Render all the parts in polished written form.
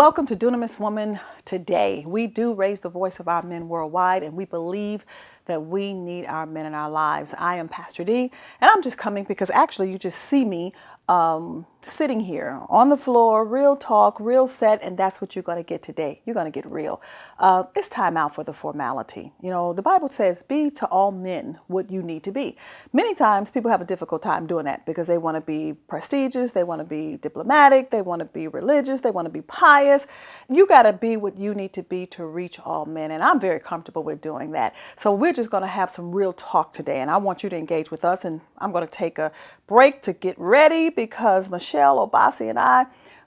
Welcome to Dunamis Woman Today. We do raise the voice of our men worldwide, and we believe that we need our men in our lives. I am Pastor D, and I'm just coming because actually you just see me sitting here on the floor, real talk, real set, and that's what you're going to get today. You're going to get real. It's time out for the formality. You know, the Bible says, be to all men what you need to be. Many times people have a difficult time doing that because they want to be prestigious, they want to be diplomatic, they want to be religious, they want to be pious. You got to be what you need to be to reach all men, and I'm very comfortable with doing that. So we're just going to have some real talk today, and I want you to engage with us, and I'm going to take a break to get ready because Michelle Obasi and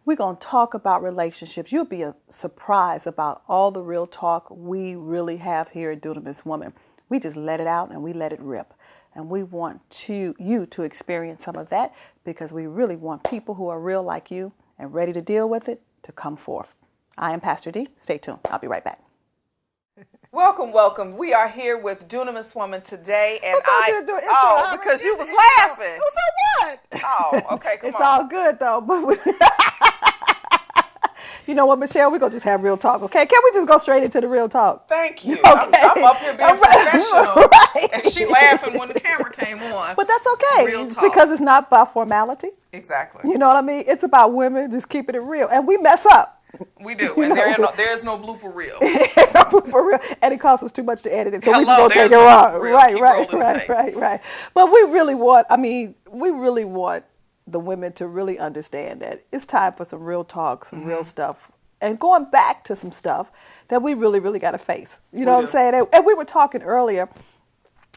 we're going to talk about relationships. You'll be surprised about all the real talk we really have here at Dunamis Woman. We just let it out and we let it rip. And we want you to experience some of that because we really want people who are real like you and ready to deal with it to come forth. I am Pastor D. Stay tuned. I'll be right back. Welcome. We are here with Dunamis Woman today, and because you was laughing. So what? Oh, okay. Come it's on. All good though. But you know what, Michelle? We're gonna just have real talk, okay? Can we just go straight into the real talk? Thank you. Okay. I'm up here being professional, right. and she laughing when the camera came on. But that's okay, Real talk. because it's not about formality. Exactly. You know what I mean? It's about women just keeping it real, and we mess up. We do, You and know? there is no blooper reel. It's not for real, and it costs us too much to edit it, so we just Hello, gonna take it there's no wrong. blooper reel. Right. But we really want the women to really understand that it's time for some real talk, some real stuff, and going back to some stuff that we really, really got to face. You know what I'm saying? And we were talking earlier,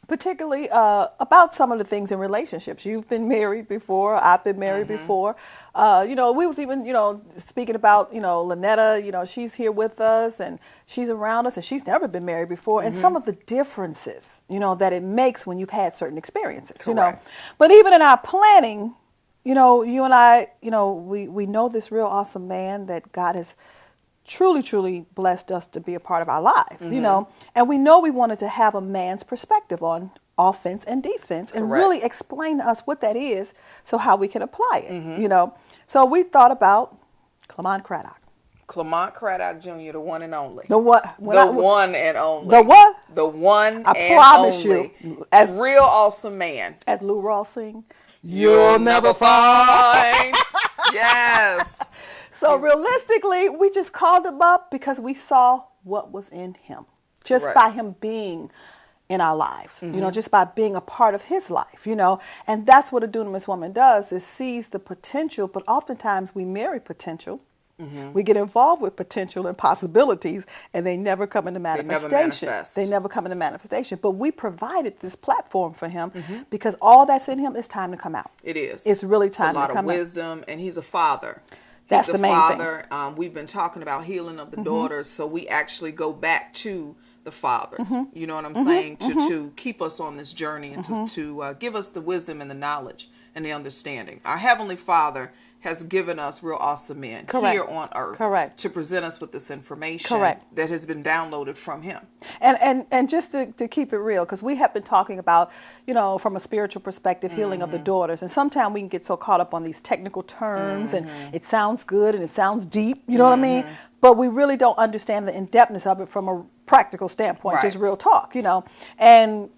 particularly about some of the things in relationships. You've been married before. I've been married before. We was even, speaking about, Lynetta, she's here with us and she's around us and she's never been married before. And some of the differences, that it makes when you've had certain experiences, Correct. But even in our planning, you and I, we know this real awesome man that God has truly, truly blessed us to be a part of our lives, and we know we wanted to have a man's perspective on offense and defense and really explain to us what that is so how we can apply it, So we thought about Clement Craddock. Clement Craddock Jr., the one and only. The what? One and only. The what? The one I and promise only. you, as real awesome man. As Lou Rawls sing, you'll never find. Yes. So realistically, we just called him up because we saw what was in him, just by him being in our lives, just by being a part of his life, and that's what a Dunamis woman does, is sees the potential, but oftentimes we marry potential. We get involved with potential and possibilities, and they never come into manifestation. They never come into manifestation. But we provided this platform for him because all that's in him is time to come out. It is. It's really time to come out. A lot of wisdom, and he's a father. That's the main thing. We've been talking about healing of the daughters, so we actually go back to the father. You know what I'm saying? To keep us on this journey and to give us the wisdom and the knowledge and the understanding. Our Heavenly Father has given us real awesome men here on earth to present us with this information that has been downloaded from him. And just to keep it real, because we have been talking about, from a spiritual perspective, healing of the daughters. And sometimes we can get so caught up on these technical terms and it sounds good and it sounds deep, you know what I mean? But we really don't understand the in-depthness of it from a practical standpoint, just real talk, And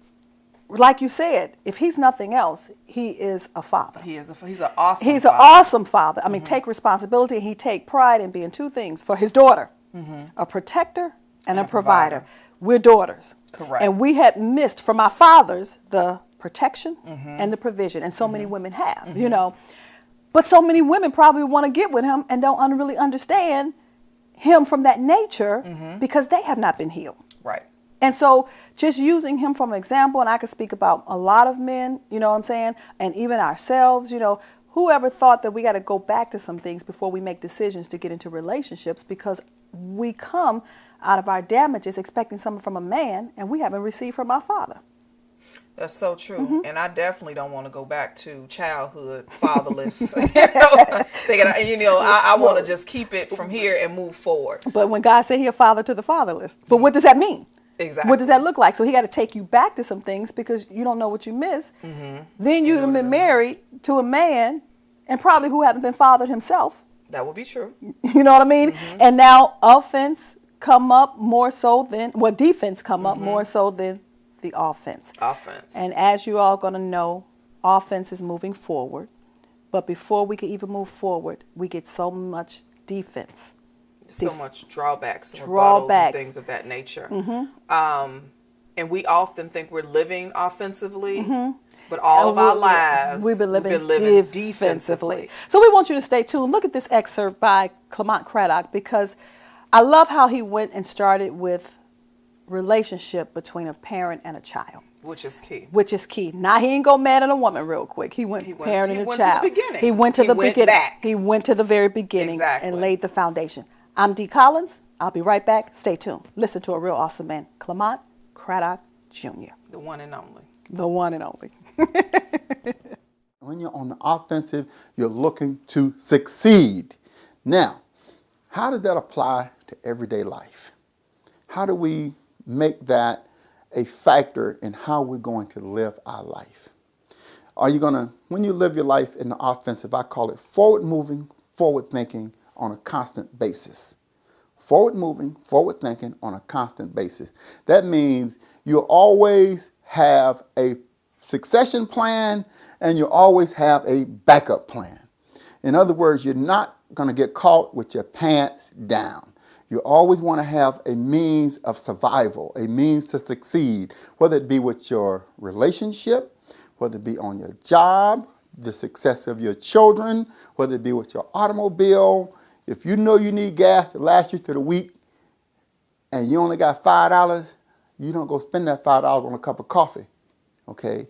like you said, if he's nothing else, he is a father. He's an awesome He's father. An awesome father. I mean, take responsibility. He take pride in being two things for his daughter, a protector and a provider. We're daughters. Correct. And we had missed from our fathers the protection and the provision. And so many women have, But so many women probably want to get with him and don't really understand him from that nature because they have not been healed. Right. And so just using him from an example, and I could speak about a lot of men, you know what I'm saying, and even ourselves, whoever thought that we got to go back to some things before we make decisions to get into relationships, because we come out of our damages expecting something from a man and we haven't received from our father. That's so true. And I definitely don't want to go back to childhood, fatherless. I want to just keep it from here and move forward. But when God said he a father to the fatherless, but what does that mean? Exactly. What does that look like? So he got to take you back to some things because you don't know what you missed. Then you'd have been married to a man and probably who hasn't been fathered himself. That would be true. You know what I mean? And now offense come up more so than, well, defense come up more so than the offense. Offense. And as you all going to know, offense is moving forward. But before we can even move forward, we get so much defense. So much drawbacks, and Drawbacks. things of that nature. And we often think we're living offensively, but all of our lives we've been living defensively. So we want you to stay tuned. Look at this excerpt by Clement Craddock, because I love how he went and started with relationship between a parent and a child. Which is key. Which is key. Now, he ain't go mad at a woman real quick. He went parent and a child. To the beginning. He went to the beginning. Back. He went to the very beginning Exactly. and laid the foundation. I'm Dee Collins. I'll be right back. Stay tuned. Listen to a real awesome man, Clement Craddock Jr. The one and only. The one and only. When you're on the offensive, you're looking to succeed. Now, how does that apply to everyday life? How do we make that a factor in how we're going to live our life? Are you going to, when you live your life in the offensive, I call it forward moving, forward thinking on a constant basis. Forward moving, forward thinking on a constant basis. That means you'll always have a succession plan and you always have a backup plan. In other words, you're not going to get caught with your pants down. You always want to have a means of survival, a means to succeed, whether it be with your relationship, whether it be on your job, the success of your children, whether it be with your automobile. If you know you need gas to last you through the week and you only got $5, you don't go spend that $5 on a cup of coffee, okay?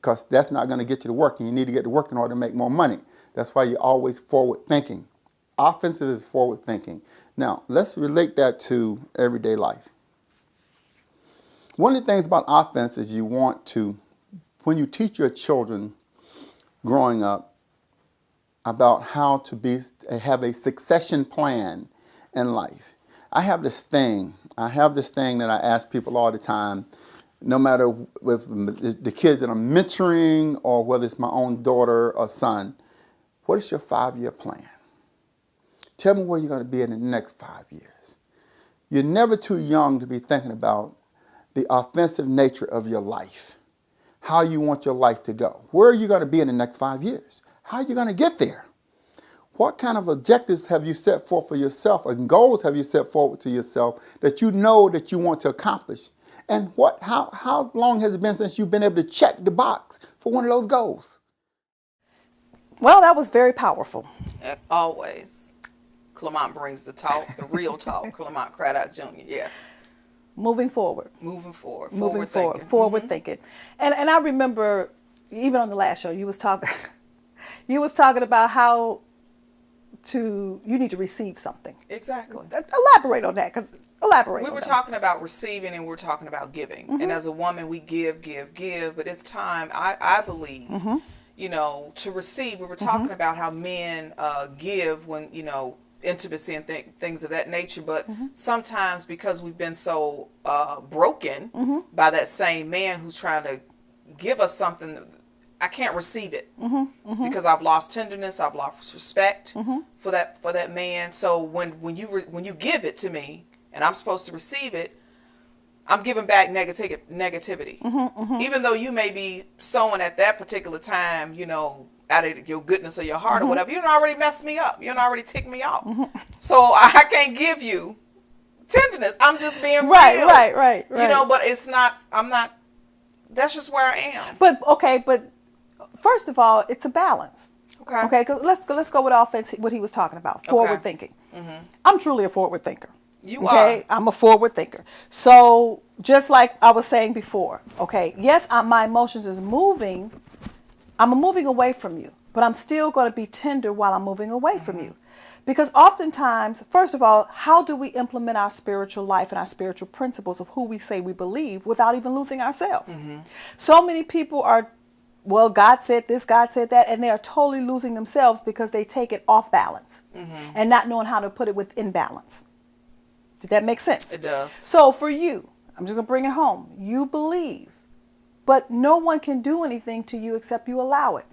Because that's not going to get you to work, and you need to get to work in order to make more money. That's why you're always forward thinking. Offensive is forward thinking. Now, let's relate that to everyday life. One of the things about offense is you want to, when you teach your children growing up about how to have a succession plan in life. I have this thing that I ask people all the time, no matter with the kids that I'm mentoring or whether it's my own daughter or son. What is your 5-year plan? Tell me where you're going to be in the next 5 years. You're never too young to be thinking about the offensive nature of your life, how you want your life to go. Where are you going to be in the next 5 years? How are you going to get there? What kind of objectives have you set forth for yourself and goals have you set forward to yourself that you know that you want to accomplish? And how long has it been since you've been able to check the box for one of those goals? Well, that was very powerful. Always. Clement brings the talk, the real talk. Clement Craddock Jr., yes. Moving forward. Moving forward. Forward thinking. And I remember, even on the last show, you was talking about how you need to receive something. Exactly. Elaborate on that, because we were talking about receiving and we're talking about giving. And as a woman, we give, but it's time, I believe, to receive. We were talking about how men give when, intimacy and things of that nature, but sometimes because we've been so broken by that same man who's trying to give us something, I can't receive it because I've lost tenderness, I've lost respect for that man. So when you give it to me and I'm supposed to receive it, I'm giving back negativity. Even though you may be sowing at that particular time, out of your goodness of your heart or whatever, you done already messed me up. You done already ticked me off. So I can't give you tenderness. I'm just being real. Right. But it's not, that's just where I am. But first of all, it's a balance. Okay, 'cause let's go with offense, what he was talking about, forward thinking. I'm truly a forward thinker. You are. I'm a forward thinker. So just like I was saying before, yes, my emotions is moving. I'm moving away from you, but I'm still going to be tender while I'm moving away from you. Because oftentimes, first of all, how do we implement our spiritual life and our spiritual principles of who we say we believe without even losing ourselves? So many people are, well, God said this, God said that, and they are totally losing themselves because they take it off balance and not knowing how to put it within balance. Did that make sense? It does. So for you, I'm just going to bring it home. You believe, but no one can do anything to you except you allow it.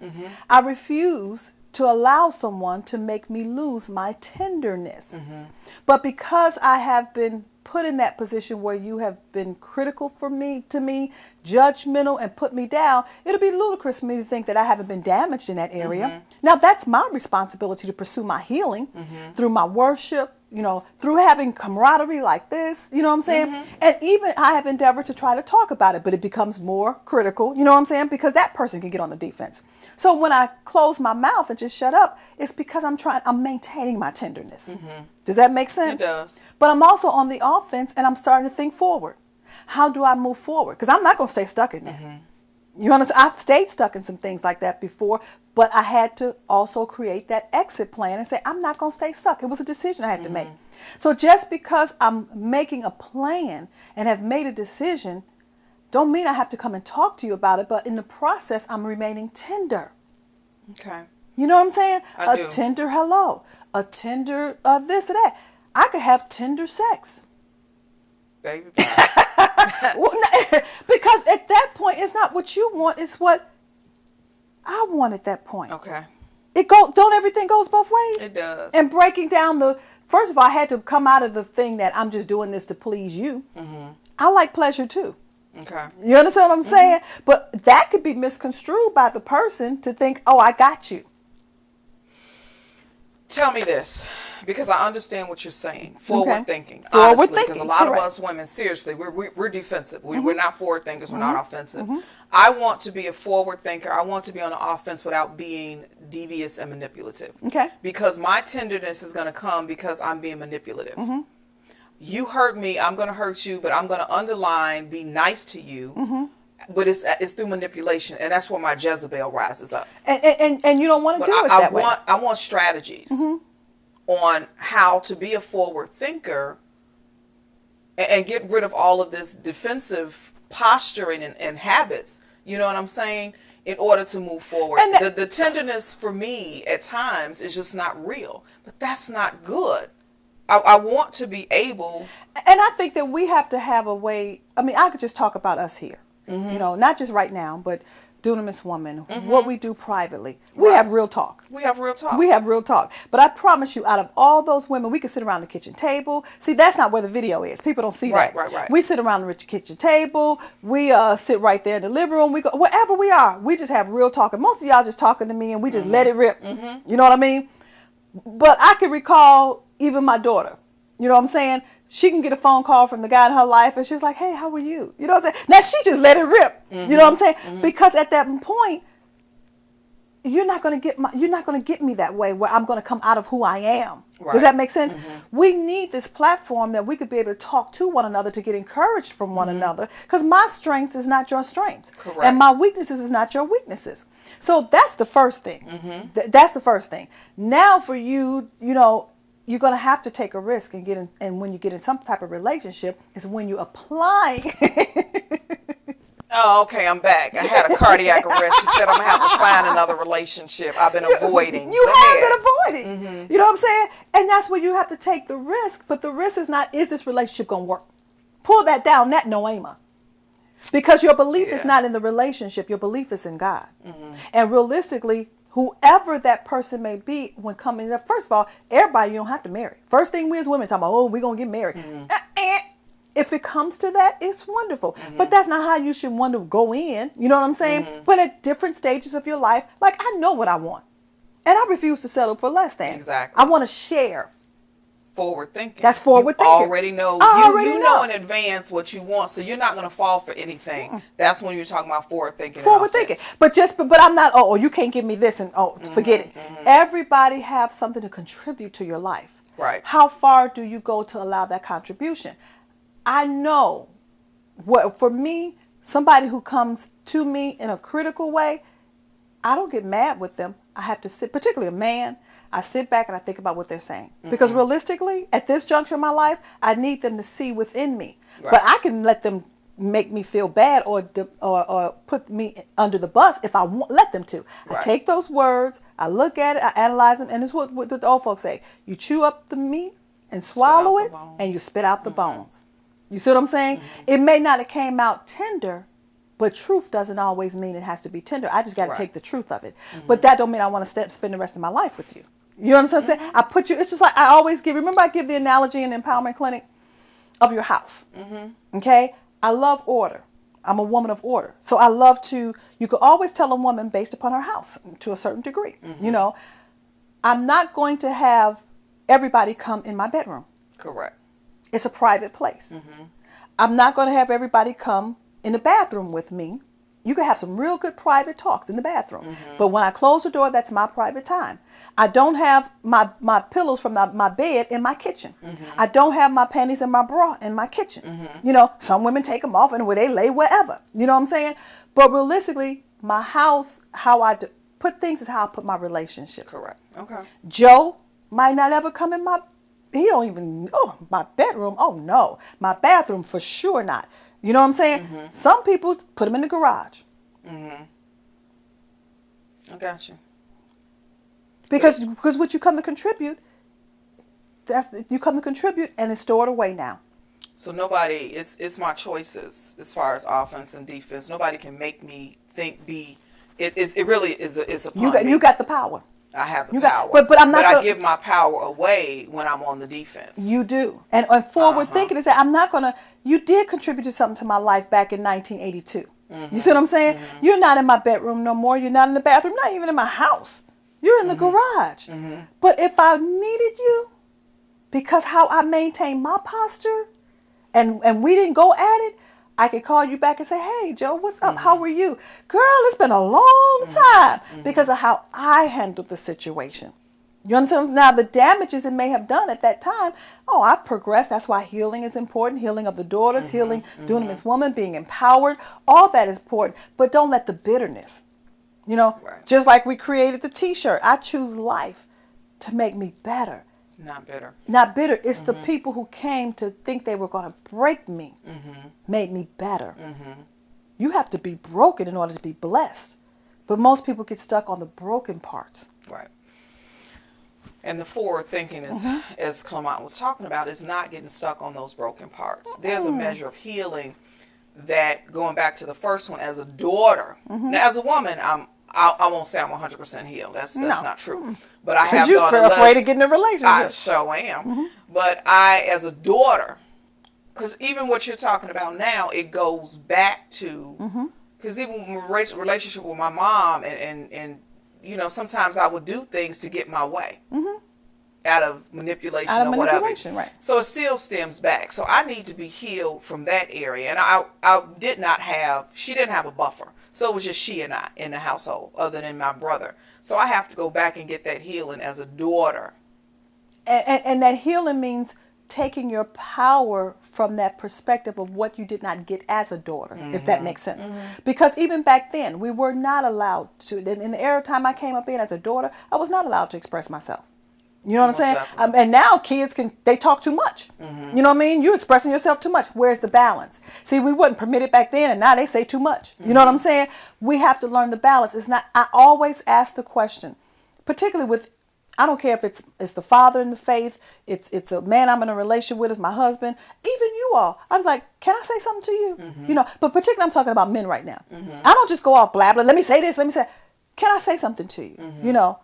I refuse to allow someone to make me lose my tenderness. But because I have been put in that position where you have been critical to me, judgmental, and put me down, it'll be ludicrous for me to think that I haven't been damaged in that area. Now, that's my responsibility to pursue my healing through my worship, through having camaraderie like this, you know what I'm saying? And even I have endeavored to try to talk about it, but it becomes more critical, you know what I'm saying? Because that person can get on the defense. So when I close my mouth and just shut up, it's because I'm maintaining my tenderness. Does that make sense? It does. But I'm also on the offense, and I'm starting to think forward. How do I move forward? Because I'm not going to stay stuck in there. You understand? I've stayed stuck in some things like that before, but I had to also create that exit plan and say, I'm not going to stay stuck. It was a decision I had to make. So just because I'm making a plan and have made a decision, don't mean I have to come and talk to you about it, but in the process, I'm remaining tender. Okay. You know what I'm saying? I do. Tender hello, a tender this or that. I could have tender sex. Baby. Well, because at that point, it's not what you want, it's what I want at that point. Okay. Don't everything goes both ways? It does. And breaking down first of all, I had to come out of the thing that I'm just doing this to please you. I like pleasure too. Okay. You understand what I'm saying? But that could be misconstrued by the person to think, oh, I got you. Tell me this, because I understand what you're saying. Forward thinking. Forward honestly, thinking. Because a lot Correct. of us women, seriously, we're defensive. We're not forward thinkers. We're not offensive. I want to be a forward thinker. I want to be on the offense without being devious and manipulative. Okay. Because my tenderness is going to come because I'm being manipulative. You hurt me, I'm going to hurt you, but I'm going to underline, be nice to you. But it's through manipulation, and that's where my Jezebel rises up. And you don't want to do it that way. I want strategies on how to be a forward thinker and get rid of all of this defensive posturing and habits. You know what I'm saying? In order to move forward. And the tenderness for me at times is just not real. But that's not good. I want to be able. And I think that we have to have a way. I mean, I could just talk about us here. Not just right now, but Dunamis Woman, what we do privately. We have real talk. We have real talk. We have real talk. But I promise you, out of all those women, we could sit around the kitchen table. See, that's not where the video is. People don't see that. Right. We sit around the kitchen table. We sit right there in the living room. We go wherever we are. We just have real talk. And most of y'all just talking to me, and we just let it rip. You know what I mean? But I can recall even my daughter. You know what I'm saying? She can get a phone call from the guy in her life, and she's like, hey, how are you? You know what I'm saying? Now, she just let it rip. You know what I'm saying? Because at that point, you're not going to get me that way where I'm going to come out of who I am. Right. Does that make sense? We need this platform that we could be able to talk to one another, to get encouraged from one another, because my strength is not your strengths. Correct. And my weaknesses is not your weaknesses. So that's the first thing. That's the first thing. Now for you, you're going to have to take a risk and get in, and when you get in some type of relationship is when you apply. Oh, okay, I'm back. I had a cardiac arrest. She said I'm going to have to find another relationship I've been avoiding. You have been avoiding. You know what I'm saying? And that's where you have to take the risk. But the risk is not, is this relationship going to work? Pull that down, that noema. Because your belief is not in the relationship. Your belief is in God. And realistically, whoever that person may be when coming up, first of all, everybody you don't have to marry. First thing we as women talk about, oh, we're going to get married. If it comes to that, it's wonderful. But that's not how you should want to go in. You know what I'm saying? But at different stages of your life, like I know what I want. And I refuse to settle for less than. Exactly. I want to share. Forward thinking. That's forward thinking. Already know. You know in advance what you want, so you're not going to fall for anything. That's when you're talking about forward thinking. Forward thinking. But I'm not, oh, you can't give me this and forget it. Everybody have something to contribute to your life. Right. How far do you go to allow that contribution? I know for me, somebody who comes to me in a critical way, I don't get mad with them. I have to sit, particularly a man, I sit back and I think about what they're saying. Because realistically, at this juncture of my life, I need them to see within me. Right. But I can let them make me feel bad or put me under the bus if I let them to. Right. I take those words, I look at it, I analyze them, and it's what the old folks say. You chew up the meat and swallow it, and you spit out the bones. You see what I'm saying? It may not have came out tender, But truth doesn't always mean it has to be tender. I just got to Right. take the truth of it. But that don't mean I want to spend the rest of my life with you. You understand what I'm saying? I put you, it's just like I always give, remember I give the analogy in the Empowerment Clinic of your house. Okay? I love order. I'm a woman of order. So I love to, you could always tell a woman based upon her house to a certain degree. You know, I'm not going to have everybody come in my bedroom. Correct. It's a private place. I'm not going to have everybody come in the bathroom with me. You can have some real good private talks in the bathroom. But when I close the door, that's my private time. I don't have my pillows from my bed in my kitchen. I don't have my panties and my bra in my kitchen. You know, some women take them off and where they lay wherever. You know what I'm saying? But realistically, my house, how I put things is how I put my relationships. Correct. Okay. Joe might not ever come in he don't even, my bedroom. Oh no, my bathroom for sure not. You know what I'm saying? Some people put him in the garage. I got you. Because what you come to contribute, you come to contribute and it's stored away now. So nobody, it's my choices as far as offense and defense. Nobody can make me think it really is upon me. You got the power. I have the You power. got, but I'm not. But I give my power away when I'm on the defense. You do, and forward thinking is that I'm not gonna. You did contribute to something to my life back in 1982. You see what I'm saying? You're not in my bedroom no more. You're not in the bathroom. Not even in my house. You're in the garage. But if I needed you, because how I maintain my posture, and we didn't go at it, I could call you back and say, hey, Joe, what's up? How are you? Girl, it's been a long time because of how I handled the situation. You understand? Now, the damages it may have done at that time, I've progressed. That's why healing is important. Healing of the daughters, healing, doing this woman, being empowered. All that is important. But don't let the bitterness, just like we created the T-shirt. I choose life to make me better. Not bitter. Not bitter. It's the people who came to think they were going to break me, made me better. You have to be broken in order to be blessed. But most people get stuck on the broken parts. Right. And the forward thinking is, as Clement was talking about, is not getting stuck on those broken parts. There's a measure of healing that, going back to the first one, as a daughter. Now, as a woman, I won't say I'm 100% healed. That's not true. But I have you're afraid of getting a relationship. I sure am. But I, as a daughter, because even what you're talking about now, it goes back to, because even my relationship with my mom, and sometimes I would do things to get my way. Out of manipulation or whatever. Right. So it still stems back. So I need to be healed from that area. And I did not have, she didn't have a buffer. So it was just she and I in the household, other than my brother. So I have to go back and get that healing as a daughter. And that healing means taking your power from that perspective of what you did not get as a daughter, if that makes sense. Because even back then, we were not allowed to, in the era time I came up in as a daughter, I was not allowed to express myself. You know what I'm saying? And now kids they talk too much. You know what I mean? You're expressing yourself too much. Where's the balance? See, we wasn't permitted back then, and now they say too much. You know what I'm saying? We have to learn the balance. It's not. I always ask the question, particularly with, I don't care if it's the father in the faith, it's a man I'm in a relationship with, it's my husband, even you all. I was like, can I say something to you? But particularly I'm talking about men right now. I don't just go off blabbling. Let me say this. Let me say. Can I say something to you?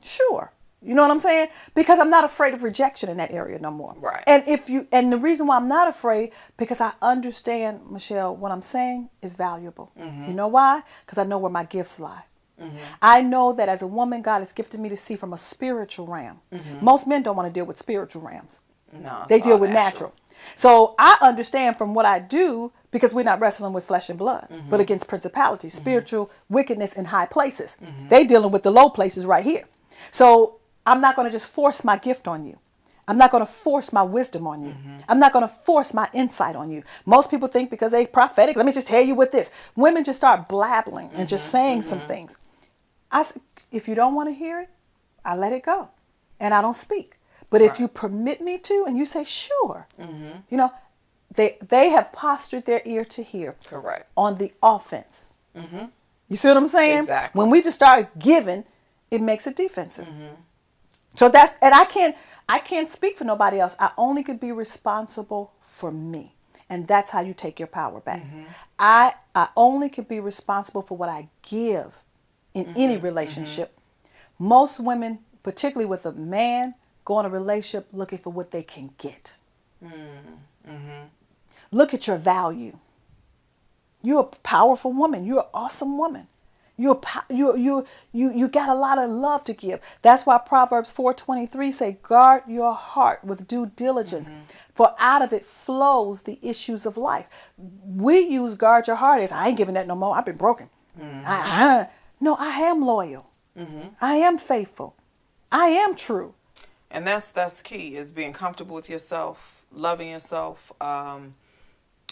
Sure. You know what I'm saying? Because I'm not afraid of rejection in that area no more. Right. And the reason why I'm not afraid, because I understand, Michelle, what I'm saying is valuable. You know why? Because I know where my gifts lie. I know that as a woman, God has gifted me to see from a spiritual realm. Most men don't want to deal with spiritual realms. No, they deal with natural. So I understand from what I do, because we're not wrestling with flesh and blood, but against principalities, spiritual wickedness in high places. They dealing with the low places right here. So I'm not going to just force my gift on you. I'm not going to force my wisdom on you. I'm not going to force my insight on you. Most people think because they're prophetic, let me just tell you what this. Women just start blabbling and just saying some things. If you don't want to hear it, I let it go. And I don't speak. But if you permit me to, and you say, sure, they have postured their ear to hear. Correct. On the offense. You see what I'm saying? Exactly. When we just start giving, it makes it defensive. So and I can't speak for nobody else. I only could be responsible for me. And that's how you take your power back. I only can be responsible for what I give in any relationship. Most women, particularly with a man, go in a relationship looking for what they can get. Look at your value. You're a powerful woman. You're an awesome woman. You got a lot of love to give. That's why Proverbs 4:23 say, guard your heart with due diligence, for out of it flows the issues of life. We use guard your heart as, I ain't giving that no more. I've been broken. No, I am loyal. I am faithful. I am true. And that's key, is being comfortable with yourself, loving yourself,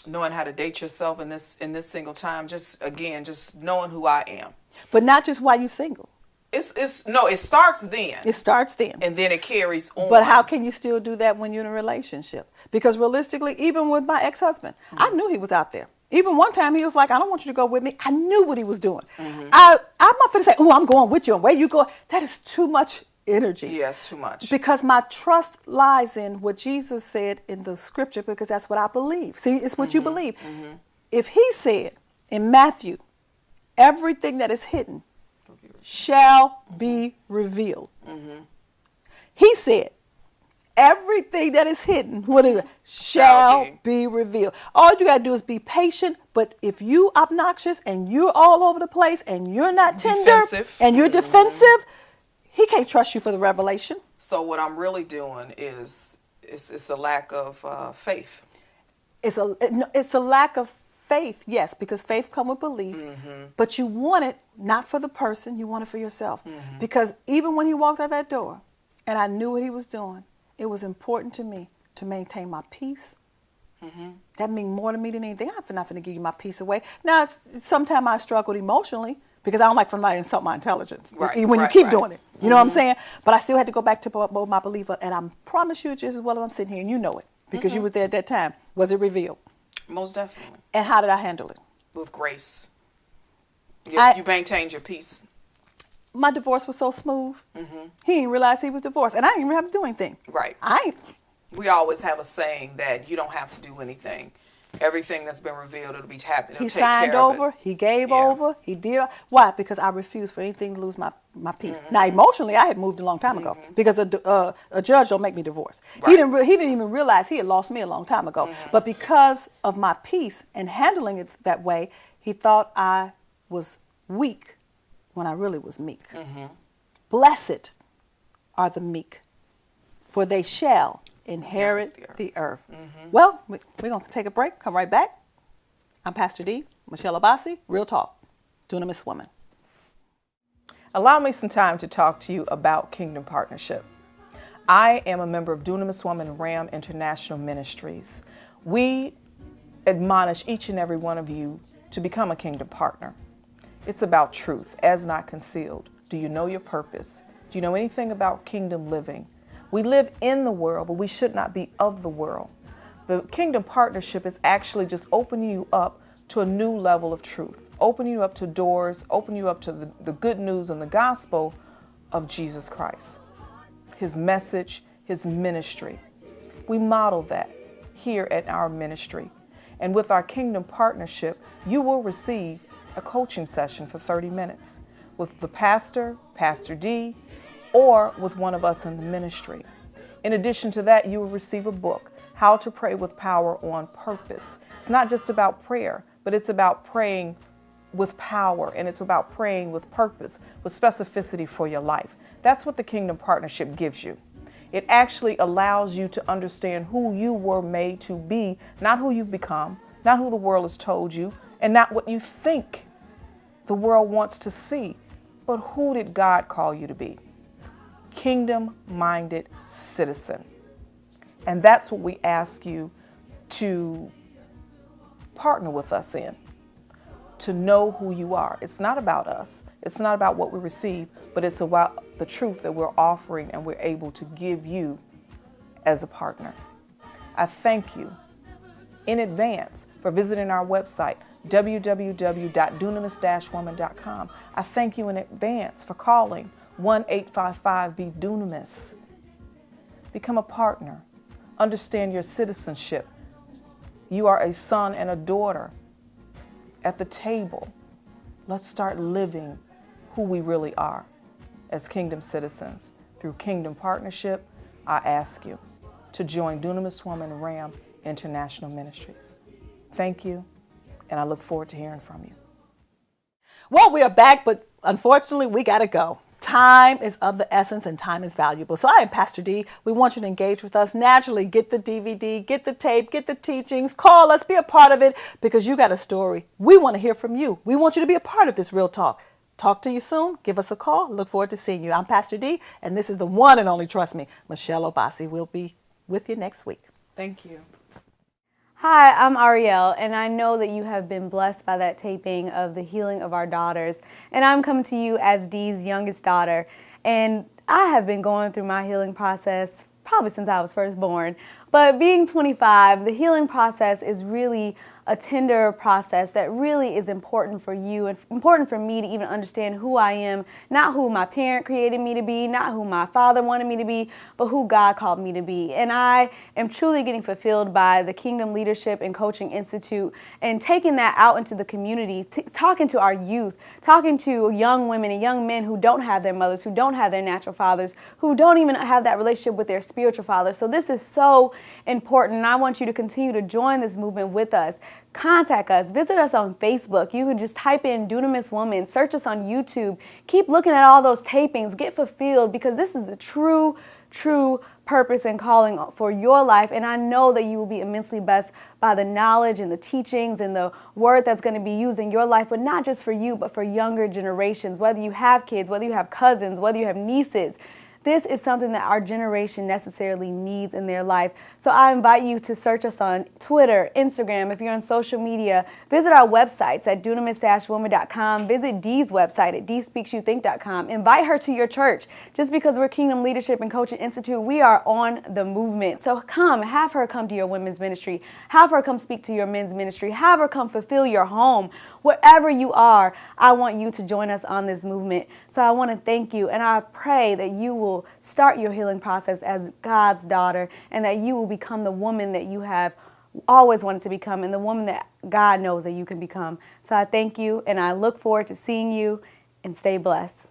knowing how to date yourself in this single time. Just knowing who I am. But not just while you're single. It starts then. It starts then. And then it carries on. But how can you still do that when you're in a relationship? Because realistically, even with my ex-husband, I knew he was out there. Even one time he was like, I don't want you to go with me. I knew what he was doing. I'm not going to say, oh, I'm going with you. And where you go? That is too much energy. Yes, too much. Because my trust lies in what Jesus said in the scripture, because that's what I believe. See, it's what you believe. If he said in Matthew, everything that is hidden shall be revealed. He said, everything that is hidden, what is it? Shall be revealed. All you got to do is be patient. But if you obnoxious and you're all over the place and you're not tender and you're defensive, he can't trust you for the revelation. So what I'm really doing is it's a lack of faith. It's a lack of faith, yes, because faith comes with belief. But you want it not for the person, you want it for yourself. Because even when he walked out that door and I knew what he was doing, it was important to me to maintain my peace. That means more to me than anything. I'm not going to give you my peace away. Now, sometimes I struggled emotionally because I don't like for somebody to insult my intelligence when you keep doing it. You know what I'm saying? But I still had to go back to my belief. And I promise you, just as well as I'm sitting here, and you know it, because you were there at that time, was it revealed? Most definitely. And how did I handle it? With grace. You maintained your peace. My divorce was so smooth. He didn't realize he was divorced. And I didn't even have to do anything. Right. We always have a saying that you don't have to do anything. Everything that's been revealed, it'll be happening. He signed over. He gave over. He did. Why? Because I refused for anything to lose my peace. Now, emotionally, I had moved a long time ago because a judge don't make me divorce. Right. He didn't even realize he had lost me a long time ago. But because of my peace and handling it that way, he thought I was weak when I really was meek. Blessed are the meek, for they shall inherit the earth. Well, we're going to take a break. Come right back. I'm Pastor D, Michelle Abasi, Real Talk, Dunamis Woman. Allow me some time to talk to you about Kingdom Partnership. I am a member of Dunamis Woman Ram International Ministries. We admonish each and every one of you to become a Kingdom Partner. It's about truth, as not concealed. Do you know your purpose? Do you know anything about kingdom living? We live in the world, but we should not be of the world. The Kingdom Partnership is actually just opening you up to a new level of truth, opening you up to doors, opening you up to the good news and the gospel of Jesus Christ, his message, his ministry. We model that here at our ministry. And with our Kingdom Partnership, you will receive a coaching session for 30 minutes with the pastor, Pastor D, or with one of us in the ministry. In addition to that, you will receive a book, How to Pray with Power on Purpose. It's not just about prayer, but it's about praying with power, and it's about praying with purpose, with specificity for your life. That's what the Kingdom Partnership gives you. It actually allows you to understand who you were made to be, not who you've become, not who the world has told you, and not what you think the world wants to see, but who did God call you to be? Kingdom-minded citizen. And that's what we ask you to partner with us in, to know who you are. It's not about us. It's not about what we receive, but it's about the truth that we're offering and we're able to give you as a partner. I thank you in advance for visiting our website, www.dunamis-woman.com. I thank you in advance for calling 1-855-BE-DUNAMIS. Become a partner. Understand your citizenship. You are a son and a daughter at the table. Let's start living who we really are as kingdom citizens. Through kingdom partnership, I ask you to join Dunamis Woman Ram International Ministries. Thank you, and I look forward to hearing from you. Well, we are back, but unfortunately, we got to go. Time is of the essence and time is valuable. So I am Pastor D. We want you to engage with us. Naturally, get the DVD, get the tape, get the teachings, call us, be a part of it because you got a story. We want to hear from you. We want you to be a part of this real talk. Talk to you soon. Give us a call. Look forward to seeing you. I'm Pastor D, and this is the one and only, trust me, Michelle Obasi. We'll be with you next week. Thank you. Hi, I'm Ariel, and I know that you have been blessed by that taping of the healing of our daughters. And I'm coming to you as Dee's youngest daughter. And I have been going through my healing process probably since I was first born. But being 25, the healing process is really a tender process that really is important for you and important for me to even understand who I am, not who my parent created me to be, not who my father wanted me to be, but who God called me to be. And I am truly getting fulfilled by the Kingdom Leadership and Coaching Institute and taking that out into the community, talking to our youth, talking to young women and young men who don't have their mothers, who don't have their natural fathers, who don't even have that relationship with their spiritual fathers. So this is so important, and I want you to continue to join this movement with us. Contact us. Visit us on Facebook. You can just type in Dunamis Woman. Search us on YouTube. Keep looking at all those tapings. Get fulfilled because this is the true purpose and calling for your life. And I know that you will be immensely blessed by the knowledge and the teachings and the word that's going to be used in your life, but not just for you, but for younger generations, whether you have kids, whether you have cousins, whether you have nieces. This is something that our generation necessarily needs in their life. So I invite you to search us on Twitter, Instagram, if you're on social media. Visit our websites at dunamis-woman.com. Visit Dee's website at dspeaksyouthink.com. Invite her to your church. Just because we're Kingdom Leadership and Coaching Institute, we are on the movement. So come, have her come to your women's ministry. Have her come speak to your men's ministry. Have her come fulfill your home. Wherever you are, I want you to join us on this movement. So I want to thank you, and I pray that you will start your healing process as God's daughter and that you will become the woman that you have always wanted to become and the woman that God knows that you can become. So I thank you, and I look forward to seeing you, and stay blessed.